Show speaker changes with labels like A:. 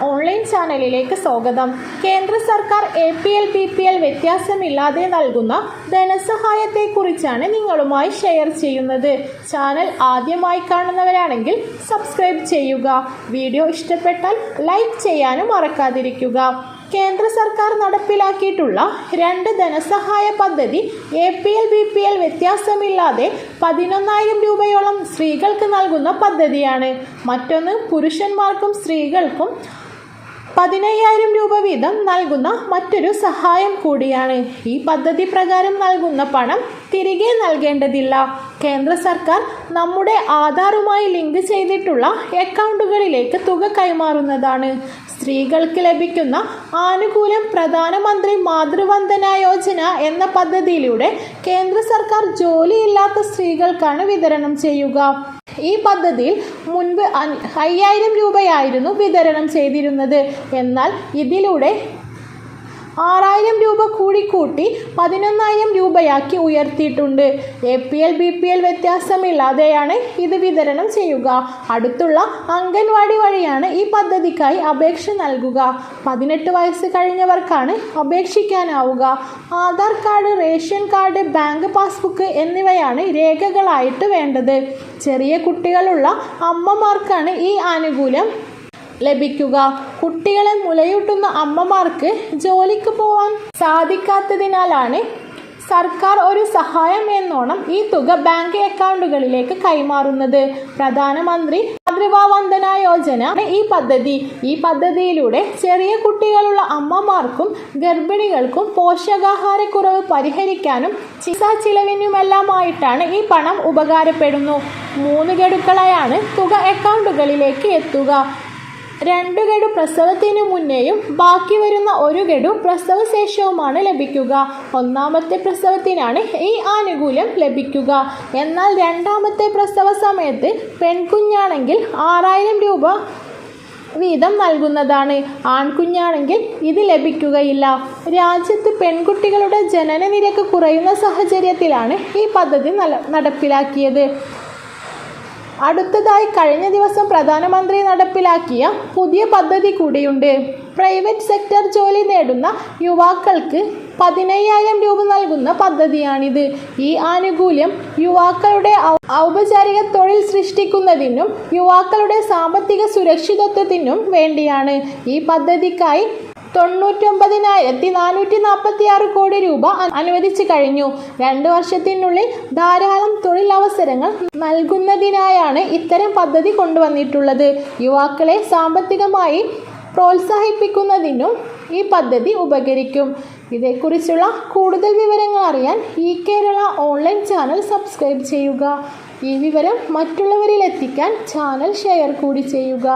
A: Online ചാനലിലേക്ക് സ്വാഗതം. കേന്ദ്ര സർക്കാർ APL BPL വ്യത്യാസമില്ലാതെ നൽകുന്ന ധനസഹായത്തെക്കുറിച്ചാണ് നിങ്ങളുമായി ഷെയർ ചെയ്യുന്നത്. ചാനൽ ആദ്യമായി കാണുന്നവരാണെങ്കിൽ സബ്സ്ക്രൈബ് ചെയ്യുക. വീഡിയോ ഇഷ്ടപ്പെട്ടാൽ ലൈക്ക് ചെയ്യാനും മറക്കാതിരിക്കുക. കേന്ദ്ര സർക്കാർ നടപ്പിലാക്കിയിട്ടുള്ള 2 ധനസഹായ പദ്ധതി APL BPL വ്യത്യാസമില്ലാതെ 11,000 രൂപയോളം സ്ത്രീകൾക്ക് നൽകുന്ന പദ്ധതിയാണ്. മറ്റൊന്ന് പുരുഷന്മാർക്കും സ്ത്രീകൾക്കും 15,000 രൂപ വീതം നൽകുന്ന മറ്റൊരു സഹായം കൂടിയാണ്. ഈ പദ്ധതി പ്രകാരം നൽകുന്ന പണം തിരികെ നൽകേണ്ടതില്ല. കേന്ദ്ര സർക്കാർ നമ്മുടെ ആധാറുമായി ലിങ്ക് ചെയ്തിട്ടുള്ള അക്കൗണ്ടുകളിലേക്ക് തുക കൈമാറുന്നതാണ്. സ്ത്രീകൾക്ക് ലഭിക്കുന്ന ആനുകൂല്യം പ്രധാനമന്ത്രി മാതൃവന്ദന യോജന എന്ന പദ്ധതിയിലൂടെ കേന്ദ്ര സർക്കാർ ജോലിയില്ലാത്ത സ്ത്രീകൾക്കാണ് വിതരണം ചെയ്യുക. ഈ പദ്ധതിയിൽ മുൻപ് 5,000 രൂപയായിരുന്നു വിതരണം ചെയ്തിരുന്നത്. എന്നാൽ ഇതിലൂടെ 6,000 രൂപ കൂട്ടി 11,000 രൂപയാക്കി ഉയർത്തിയിട്ടുണ്ട്. APL BPL വ്യത്യാസമില്ലാതെയാണ് ഇത് വിതരണം ചെയ്യുക. അടുത്തുള്ള അംഗൻവാടി വഴിയാണ് ഈ പദ്ധതിക്കായി അപേക്ഷ നൽകുക. 18 വയസ്സ് കഴിഞ്ഞവർക്കാണ് അപേക്ഷിക്കാനാവുക. Aadhaar card, ration card, bank passbook എന്നിവയാണ് രേഖകളായിട്ട് വേണ്ടത്. ചെറിയ കുട്ടികളുള്ള അമ്മമാർക്കാണ് ഈ ആനുകൂല്യം ലഭിക്കുക. കുട്ടികളെ മുലയൂട്ടുന്ന അമ്മമാർക്ക് ജോലിക്ക് പോകാൻ സാധിക്കാത്തതിനാലാണ് സർക്കാർ ഒരു സഹായം എന്നോണം ഈ തുക ബാങ്ക് അക്കൗണ്ടുകളിലേക്ക് കൈമാറുന്നത്. പ്രധാനമന്ത്രി മാതൃവന്ദന യോജന ഈ പദ്ധതി. ഈ പദ്ധതിയിലൂടെ ചെറിയ കുട്ടികളുള്ള അമ്മമാർക്കും ഗർഭിണികൾക്കും പോഷകാഹാരക്കുറവ് പരിഹരിക്കാനും ചികിത്സാ ചിലവിനുമെല്ലാമായിട്ടാണ് ഈ പണം ഉപകാരപ്പെടുന്നു. 3 ഗഡുക്കളായാണ് തുക അക്കൗണ്ടുകളിലേക്ക് എത്തുക. 2 ഗഡു പ്രസവത്തിനു മുന്നേയും ബാക്കി വരുന്ന 1 ഗഡു പ്രസവശേഷവുമാണ് ലഭിക്കുക. 1ാമത്തെ പ്രസവത്തിനാണ് ഈ ആനുകൂല്യം ലഭിക്കുക. എന്നാൽ 2ാമത്തെ പ്രസവ സമയത്ത് പെൺകുഞ്ഞാണെങ്കിൽ 6,000 രൂപ വീതം നൽകുന്നതാണ്. ആൺകുഞ്ഞാണെങ്കിൽ ഇത് ലഭിക്കുകയില്ല. രാജ്യത്ത് പെൺകുട്ടികളുടെ ജനന നിരക്ക് കുറയുന്ന സാഹചര്യത്തിലാണ് ഈ പദ്ധതി നടപ്പിലാക്കിയത്. അടുത്തതായി കഴിഞ്ഞ ദിവസം പ്രധാനമന്ത്രി നടപ്പിലാക്കിയ പുതിയ പദ്ധതി കൂടിയുണ്ട്. പ്രൈവറ്റ് സെക്ടർ ജോലി നേടുന്ന യുവാക്കൾക്ക് 15,000 രൂപ നൽകുന്ന പദ്ധതിയാണിത്. ഈ ആനുകൂല്യം യുവാക്കളുടെ ഔപചാരിക തൊഴിൽ സൃഷ്ടിക്കുന്നതിനും യുവാക്കളുടെ സാമ്പത്തിക സുരക്ഷിതത്വത്തിനും വേണ്ടിയാണ്. ഈ പദ്ധതിക്കായി 99,446 കോടി രൂപ അനുവദിച്ചു കഴിഞ്ഞു. 2 വർഷത്തിനുള്ളിൽ ധാരാളം തൊഴിലവസരങ്ങൾ നൽകുന്നതിനായാണ് ഇത്തരം പദ്ധതി കൊണ്ടുവന്നിട്ടുള്ളത്. യുവാക്കളെ സാമ്പത്തികമായി പ്രോത്സാഹിപ്പിക്കുന്നതിനും ഈ പദ്ധതി ഉപകരിക്കും. ഇതേക്കുറിച്ചുള്ള കൂടുതൽ വിവരങ്ങൾ അറിയാൻ കേരള ഓൺലൈൻ ചാനൽ സബ്സ്ക്രൈബ് ചെയ്യുക. ഈ വിവരം മറ്റുള്ളവരിൽ എത്തിക്കാൻ ചാനൽ ഷെയർ കൂടി ചെയ്യുക.